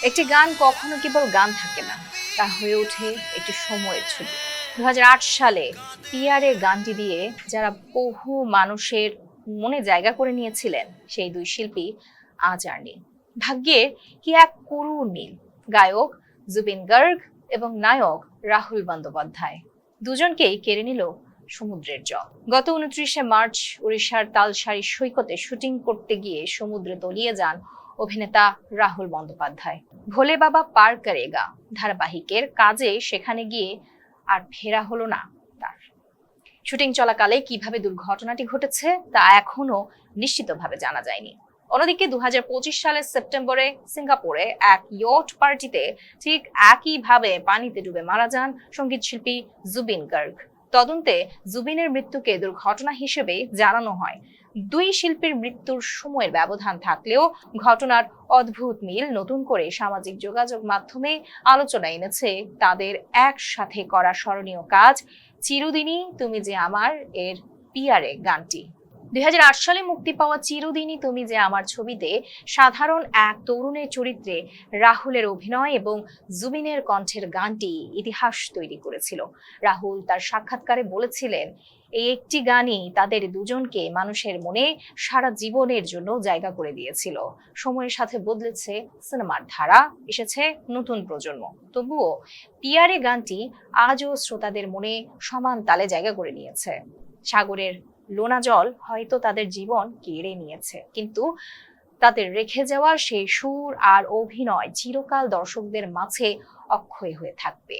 একটি গান কখনো কেবল গান থাকে না, তা হয়ে ওঠে একটি সময়ের ছবি। 2008 সালে পিয়ারে গানটি দিয়ে যারা বহু মানুষের মনে জায়গা করে নিয়েছিলেন, সেই দুই শিল্পী আজ আর নেই। ভাগ্যের কি এক করুণ মিল! গায়ক জুবিন গার্গ এবং নায়ক রাহুল বন্দ্যোপাধ্যায় দুজনকেই কেড়ে নিল সমুদ্রের জল। গত 29শে মার্চ উড়িষ্যার তালসারি সৈকতে শুটিং করতে গিয়ে সমুদ্রে তলিয়ে যান অভিনেতা রাহুল বন্দ্যোপাধ্যায়। ভোলে বাবা পার করেগা ধারাবাহিকের কাজে সেখানে গিয়ে আর ফেরা হলো না তার। শুটিং চলাকালে কিভাবে দুর্ঘটনাটি ঘটেছে তা এখনো নিশ্চিতভাবে জানা যায়নি। অন্যদিকে 2025 সালের সেপ্টেম্বরে সিঙ্গাপুরে এক ইয়ট পার্টিতে ঠিক একইভাবে পানিতে ডুবে মারা যান সঙ্গীত শিল্পী জুবিন গার্গ। তদন্তে জুবিনের মৃত্যুকে দুর্ঘটনা হিসেবে জানানো হয়। দুই শিল্পীর মৃত্যুর সময়ের ব্যবধান থাকলেও ঘটনার অদ্ভুত মিল নতুন করে সামাজিক যোগাযোগ মাধ্যমে আলোচনা এনেছে তাদের একসাথে করা স্মরণীয় কাজ চিরদিনই তুমি যে আমার এর পিয়ারে গানটি। 2008 সালে মুক্তি পাওয়া চিরদিনই তুমি যে আমার ছবিতে সাধারণ এক তরুণের চরিত্রে রাহুলের অভিনয় এবং জুবিনের কণ্ঠের গানটি ইতিহাস তৈরি করেছিল। রাহুল তার সাক্ষাৎকারে বলেছিলেন, এই একটি গানই তাদের দুজনকে মানুষের মনে সারা জীবনের জন্য জায়গা করে দিয়েছিল। সময়ের সাথে বদলেছে সিনেমার ধারা, এসেছে নতুন প্রজন্ম, তবুও পিয়ারে গানটি আজও শ্রোতাদের মনে সমান তালে জায়গা করে নিয়েছে। সাগরের লোনা জল হয়তো তাদের জীবন কেড়ে নিয়েছে, কিন্তু তাদের রেখে যাওয়া সেই সুর আর অভিনয় চিরকাল দর্শকদের মাঝে অক্ষয় হয়ে থাকবে।